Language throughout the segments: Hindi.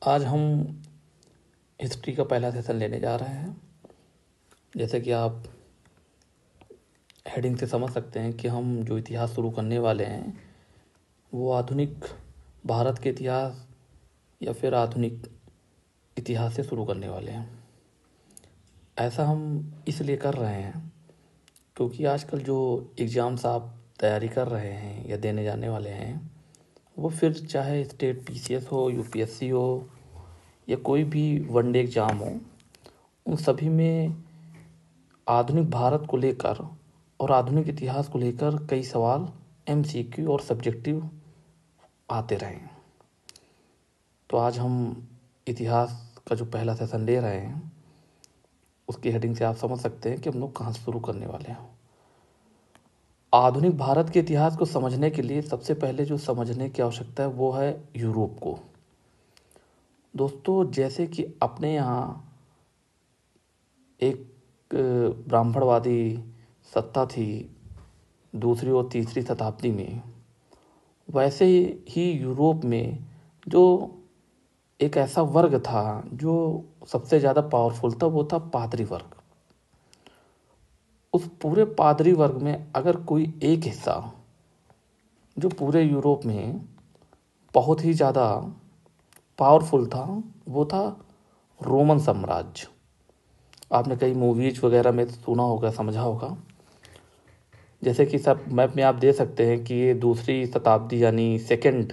आज हम हिस्ट्री का पहला सेशन लेने जा रहे हैं। जैसे कि आप हेडिंग से समझ सकते हैं कि हम जो इतिहास शुरू करने वाले हैं वो आधुनिक भारत के इतिहास या फिर आधुनिक इतिहास से शुरू करने वाले हैं। ऐसा हम इसलिए कर रहे हैं क्योंकि आजकल जो एग्ज़ाम्स आप तैयारी कर रहे हैं या देने जाने वाले हैं वो फिर चाहे स्टेट पीसीएस हो, यूपीएससी हो या कोई भी वनडे एग्ज़ाम हो, उन सभी में आधुनिक भारत को लेकर और आधुनिक इतिहास को लेकर कई सवाल एमसीक्यू और सब्जेक्टिव आते रहे हैं। तो आज हम इतिहास का जो पहला सेशन ले रहे हैं उसकी हेडिंग से आप समझ सकते हैं कि हम लोग कहाँ से शुरू करने वाले हैं। आधुनिक भारत के इतिहास को समझने के लिए सबसे पहले जो समझने की आवश्यकता है वो है यूरोप को। दोस्तों, जैसे कि अपने यहाँ एक ब्राह्मणवादी सत्ता थी दूसरी और तीसरी शताब्दी में, वैसे ही यूरोप में जो एक ऐसा वर्ग था जो सबसे ज़्यादा पावरफुल था वो था पादरी वर्ग। उस पूरे पादरी वर्ग में अगर कोई एक हिस्सा जो पूरे यूरोप में बहुत ही ज़्यादा पावरफुल था वो था रोमन साम्राज्य। आपने कई मूवीज वगैरह में सुना होगा, समझा होगा। जैसे कि सब मैप में आप दे सकते हैं कि ये दूसरी शताब्दी यानी सेकंड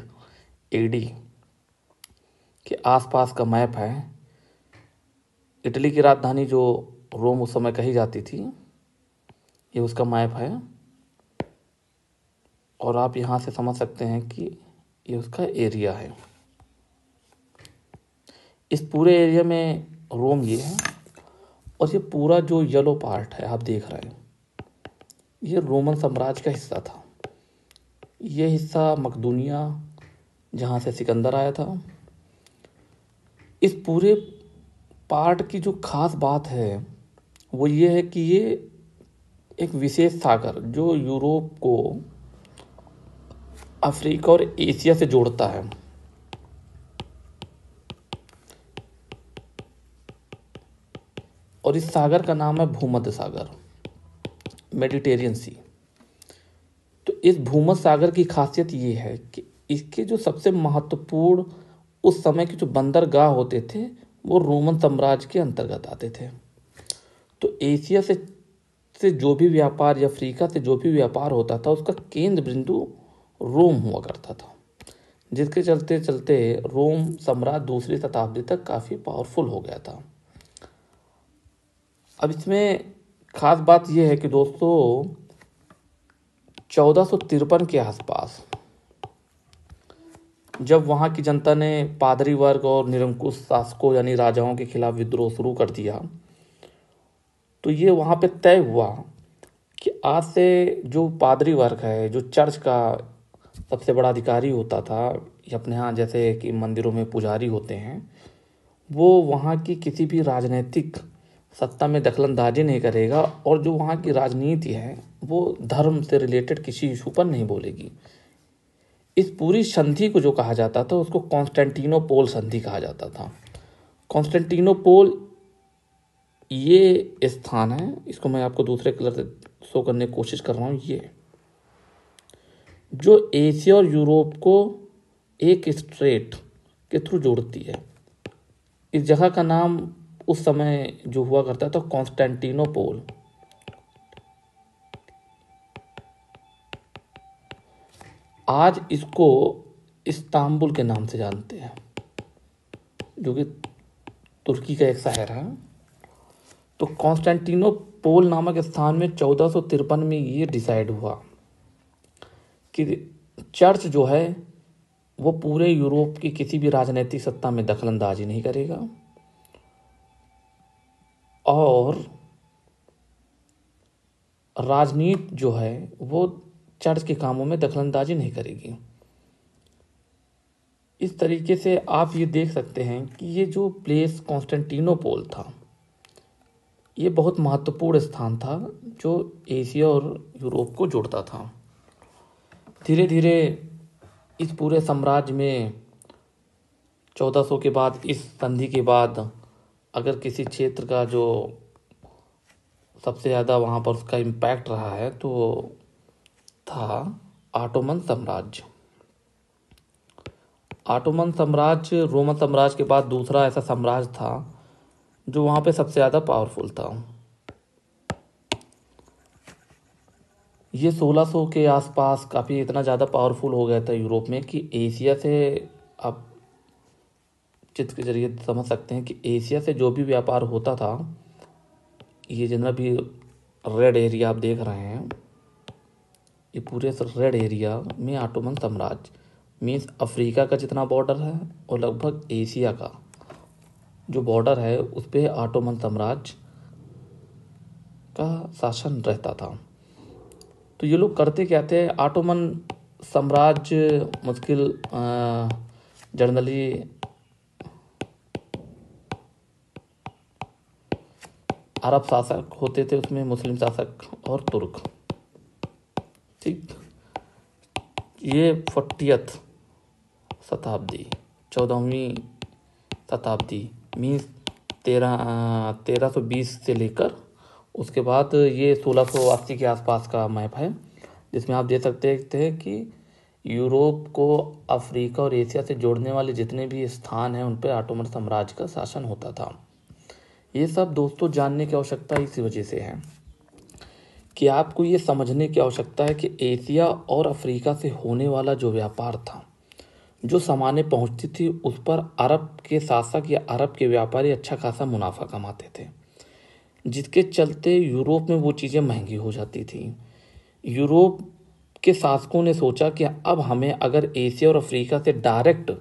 एडी के आसपास का मैप है। इटली की राजधानी जो रोम उस समय कही जाती थी, ये उसका मैप है। और आप यहाँ से समझ सकते हैं कि ये उसका एरिया है। इस पूरे एरिया में रोम ये है और ये पूरा जो येलो पार्ट है आप देख रहे हैं ये रोमन साम्राज्य का हिस्सा था। ये हिस्सा मकदूनिया जहाँ से सिकंदर आया था। इस पूरे पार्ट की जो खास बात है वो ये है कि ये एक विशेष सागर जो यूरोप को अफ्रीका और एशिया से जोड़ता है। और इस सागर का नाम है भूमध्य सागर, मेडिटेरियन सी। तो इस भूमध्य सागर की खासियत ये है कि इसके जो सबसे महत्वपूर्ण उस समय के जो बंदरगाह होते थे वो रोमन साम्राज्य के अंतर्गत आते थे। तो एशिया से जो भी व्यापार या अफ्रीका से जो भी व्यापार होता था उसका केंद्र बिंदु रोम हुआ करता था, जिसके चलते चलते रोम साम्राज्य दूसरी शताब्दी तक काफ़ी पावरफुल हो गया था। अब इसमें खास बात यह है कि दोस्तों 1453 के आसपास जब वहाँ की जनता ने पादरी वर्ग और निरंकुश शासकों यानी राजाओं के खिलाफ विद्रोह शुरू कर दिया, तो ये वहाँ पे तय हुआ कि आज से जो पादरी वर्ग है, जो चर्च का सबसे बड़ा अधिकारी होता था, या अपने यहाँ जैसे कि मंदिरों में पुजारी होते हैं, वो वहाँ की किसी भी राजनीतिक सत्ता में दखलंदाजी नहीं करेगा और जो वहाँ की राजनीति है वो धर्म से रिलेटेड किसी इशू पर नहीं बोलेगी। इस पूरी संधि को जो कहा जाता था उसको कॉन्स्टेंटिनोपोल संधि कहा जाता था। कॉन्स्टेंटिनोपोल ये स्थान है, इसको मैं आपको दूसरे कलर से शो करने की कोशिश कर रहा हूँ। ये जो एशिया और यूरोप को एक स्ट्रेट के थ्रू जोड़ती है। इस जगह का नाम उस समय जो हुआ करता था कॉन्स्टेंटिनोपोल। आज इसको इस्तांबुल के नाम से जानते हैं, जो कि तुर्की का एक शहर है। तो कॉन्स्टेंटिनोपोल नामक स्थान में 1453 में ये डिसाइड हुआ कि चर्च जो है वो पूरे यूरोप की किसी भी राजनीतिक सत्ता में दखलंदाजी नहीं करेगा और राजनीति जो है वो चर्च के कामों में दखलंदाजी नहीं करेगी। इस तरीके से आप ये देख सकते हैं कि ये जो प्लेस कॉन्स्टेंटिनोपोल था ये बहुत महत्वपूर्ण स्थान था जो एशिया और यूरोप को जोड़ता था। धीरे धीरे इस पूरे साम्राज्य में 1400 के बाद, इस संधि के बाद अगर किसी क्षेत्र का जो सबसे ज़्यादा वहाँ पर उसका इम्पैक्ट रहा है तो था ऑटोमन साम्राज्य। ऑटोमन साम्राज्य रोमन साम्राज्य के बाद दूसरा ऐसा साम्राज्य था जो वहाँ पे सबसे ज़्यादा पावरफुल था। ये 1600 के आसपास काफ़ी इतना ज़्यादा पावरफुल हो गया था यूरोप में कि एशिया से, आप चित्र के जरिए समझ सकते हैं कि एशिया से जो भी व्यापार होता था, ये जितना भी रेड एरिया आप देख रहे हैं, ये पूरे रेड एरिया में ऑटोमन साम्राज्य मीन्स अफ्रीका का जितना बॉर्डर है और लगभग एशिया का जो बॉर्डर है उस पर ऑटोमन साम्राज्य का शासन रहता था। तो ये लोग करते क्या थे, ऑटोमन साम्राज्य मुश्किल जनरली अरब शासक होते थे, उसमें मुस्लिम शासक और तुर्क। ठीक, ये 40th शताब्दी, 14वीं शताब्दी मीन्स 1320 से लेकर उसके बाद ये 1680 के आसपास का मैप है, जिसमें आप देख सकते थे कि यूरोप को अफ्रीका और एशिया से जोड़ने वाले जितने भी स्थान हैं उन पर ऑटोमन साम्राज्य का शासन होता था। ये सब दोस्तों जानने की आवश्यकता इसी वजह से है कि आपको ये समझने की आवश्यकता है कि एशिया और अफ्रीका से होने वाला जो व्यापार था, जो सामानें पहुंचती थी, उस पर अरब के शासक या अरब के व्यापारी अच्छा खासा मुनाफा कमाते थे, जिसके चलते यूरोप में वो चीज़ें महंगी हो जाती थी। यूरोप के शासकों ने सोचा कि अब हमें अगर एशिया और अफ्रीका से डायरेक्ट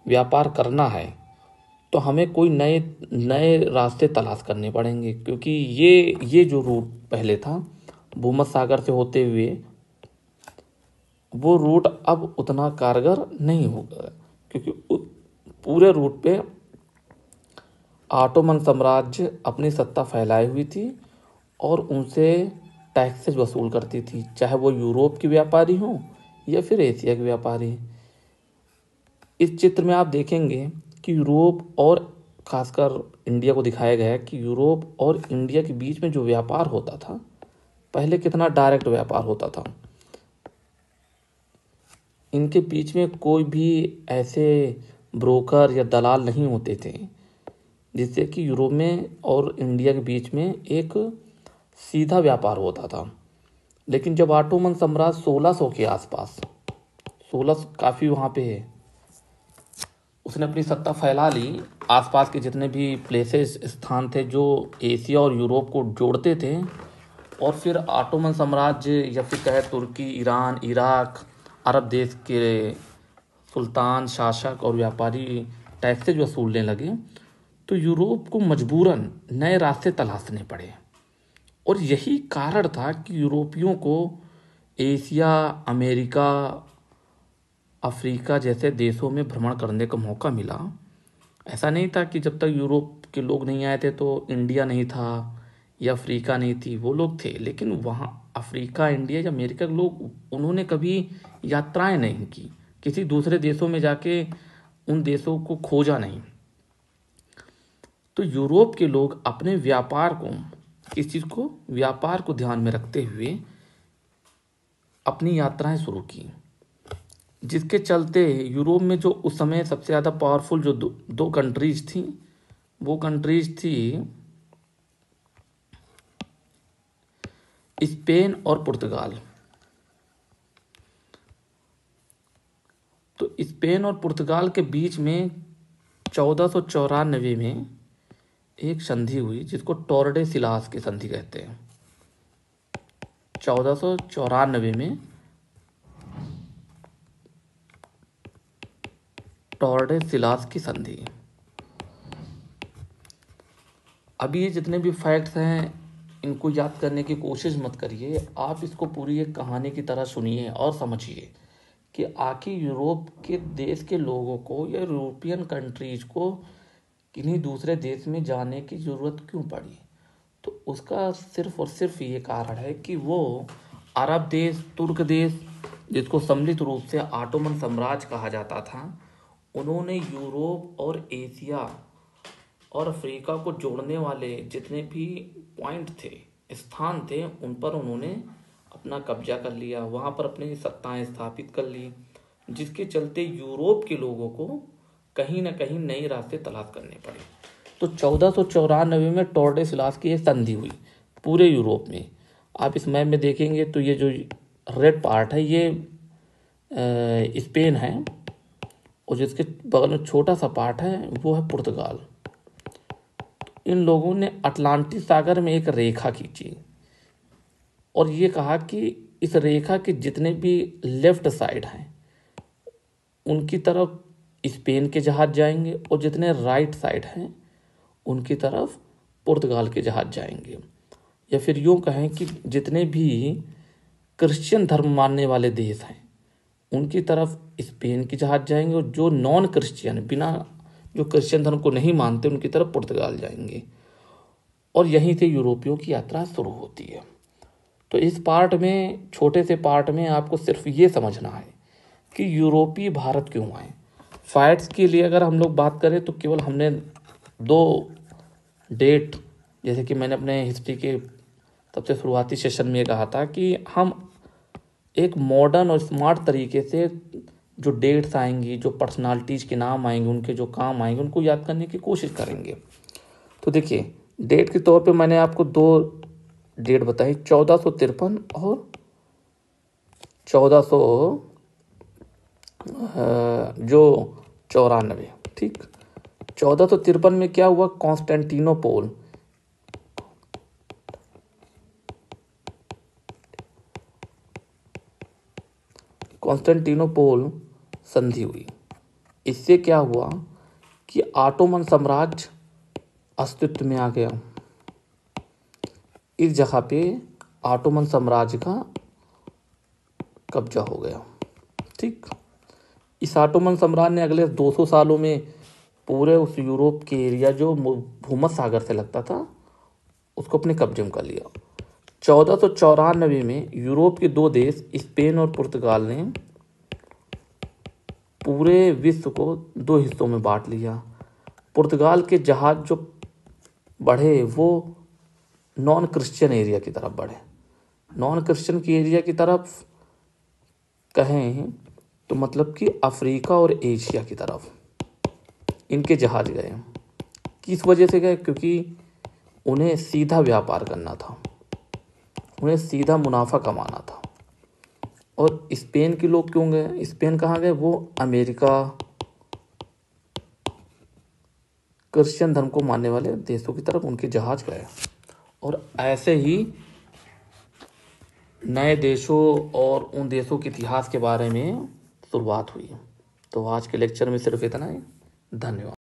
व्यापार करना है तो हमें कोई नए नए रास्ते तलाश करने पड़ेंगे, क्योंकि ये जो रूट पहले था भूमध्य सागर से होते हुए, वो रूट अब उतना कारगर नहीं होगा, क्योंकि पूरे रूट पे ऑटोमन साम्राज्य अपनी सत्ता फैलाई हुई थी और उनसे टैक्सेस वसूल करती थी, चाहे वो यूरोप के व्यापारी हों या फिर एशिया के व्यापारी। इस चित्र में आप देखेंगे कि यूरोप और खासकर इंडिया को दिखाया गया है कि यूरोप और इंडिया के बीच में जो व्यापार होता था पहले कितना डायरेक्ट व्यापार होता था। इनके बीच में कोई भी ऐसे ब्रोकर या दलाल नहीं होते थे, जिससे कि यूरोप में और इंडिया के बीच में एक सीधा व्यापार होता था। लेकिन जब ऑटोमन साम्राज्य 1600 के आसपास, 1600 काफ़ी वहाँ पे है, उसने अपनी सत्ता फैला ली, आसपास के जितने भी प्लेसेस स्थान थे जो एशिया और यूरोप को जोड़ते थे, और फिर ऑटोमन साम्राज्य या फिर कहे तुर्की, ईरान, इराक, अरब देश के सुल्तान, शासक और व्यापारी टैक्सेज वसूलने लगे, तो यूरोप को मजबूरन नए रास्ते तलाशने पड़े। और यही कारण था कि यूरोपियों को एशिया, अमेरिका, अफ्रीका जैसे देशों में भ्रमण करने का मौका मिला। ऐसा नहीं था कि जब तक यूरोप के लोग नहीं आए थे तो इंडिया नहीं था या अफ्रीका नहीं थी, वो लोग थे, लेकिन वहाँ अफ्रीका, इंडिया या अमेरिका के लोग, उन्होंने कभी यात्राएं नहीं की, किसी दूसरे देशों में जाके उन देशों को खोजा नहीं। तो यूरोप के लोग अपने व्यापार को, इस चीज़ को, व्यापार को ध्यान में रखते हुए अपनी यात्राएं शुरू की, जिसके चलते यूरोप में जो उस समय सबसे ज़्यादा पावरफुल जो दो कंट्रीज थी, वो कंट्रीज थी स्पेन और पुर्तगाल। तो स्पेन और पुर्तगाल के बीच में 1494 में एक संधि हुई, जिसको टोर्डेसिलास की संधि कहते हैं। 1494 में टोर्डेसिलास की संधि। अभी ये जितने भी फैक्ट्स हैं इनको याद करने की कोशिश मत करिए, आप इसको पूरी एक कहानी की तरह सुनिए और समझिए कि आखिर यूरोप के देश के लोगों को या यूरोपियन कंट्रीज को किन्हीं दूसरे देश में जाने की ज़रूरत क्यों पड़ी। तो उसका सिर्फ और सिर्फ ये कारण है कि वो अरब देश, तुर्क देश, जिसको सम्मिलित रूप से ऑटोमन साम्राज्य कहा जाता था, उन्होंने यूरोप और एशिया और अफ्रीका को जोड़ने वाले जितने भी पॉइंट थे, स्थान थे, उन पर उन्होंने अपना कब्जा कर लिया, वहाँ पर अपनी सत्ताएं स्थापित कर ली, जिसके चलते यूरोप के लोगों को कहीं ना कहीं नए रास्ते तलाश करने पड़े। तो 1494 में टोर्डेसलास की एक संधि हुई पूरे यूरोप में। आप इस मैप में देखेंगे तो ये जो रेड पार्ट है ये स्पेन है, और जिसके बगल में छोटा सा पार्ट है वो है पुर्तगाल। इन लोगों ने अटलांटिक सागर में एक रेखा खींची और ये कहा कि इस रेखा के जितने भी लेफ्ट साइड हैं उनकी तरफ स्पेन के जहाज जाएंगे, और जितने राइट साइड हैं उनकी तरफ पुर्तगाल के जहाज जाएंगे। या फिर यूँ कहें कि जितने भी क्रिश्चियन धर्म मानने वाले देश हैं उनकी तरफ स्पेन के जहाज जाएंगे, और जो नॉन क्रिश्चियन, बिना जो क्रिश्चियन धर्म को नहीं मानते, उनकी तरफ पुर्तगाल जाएंगे। और यहीं से यूरोपियों की यात्रा शुरू होती है। तो इस पार्ट में, छोटे से पार्ट में, आपको सिर्फ ये समझना है कि यूरोपीय भारत क्यों आए। फैक्ट्स के लिए अगर हम लोग बात करें तो केवल हमने 2 डेट, जैसे कि मैंने अपने हिस्ट्री के सबसे शुरुआती सेशन में कहा था कि हम एक मॉडर्न और स्मार्ट तरीके से जो डेट्स आएंगी, जो पर्सनालिटीज़ के नाम आएंगे, उनके जो काम आएंगे, उनको याद करने की कोशिश करेंगे। तो देखिए, डेट के तौर पे मैंने आपको 2 डेट बताई, 1453 और 1400 जो 94। ठीक, 1453 में क्या हुआ, कॉन्स्टेंटिनोपोल संधि हुई। इससे क्या हुआ कि ऑटोमन साम्राज्य अस्तित्व में आ गया। इस जगह पे ऑटोमन साम्राज्य का कब्जा हो गया। ठीक, इस ऑटोमन साम्राज्य ने अगले 200 सालों में पूरे उस यूरोप के एरिया जो भूमध्य सागर से लगता था उसको अपने कब्जे में कर लिया। 1494 में यूरोप के 2 देश स्पेन और पुर्तगाल ने पूरे विश्व को 2 हिस्सों में बांट लिया। पुर्तगाल के जहाज जो बढ़े वो नॉन क्रिश्चियन एरिया की तरफ बढ़े। नॉन क्रिश्चियन की एरिया की तरफ कहें तो मतलब कि अफ्रीका और एशिया की तरफ इनके जहाज गए। किस वजह से गए, क्योंकि उन्हें सीधा व्यापार करना था, उन्हें सीधा मुनाफा कमाना था। और स्पेन के लोग क्यों गए, स्पेन कहाँ गए, वो अमेरिका, क्रिश्चियन धर्म को मानने वाले देशों की तरफ उनके जहाज गए। और ऐसे ही नए देशों और उन देशों के इतिहास के बारे में शुरुआत हुई। तो आज के लेक्चर में सिर्फ इतना ही। धन्यवाद।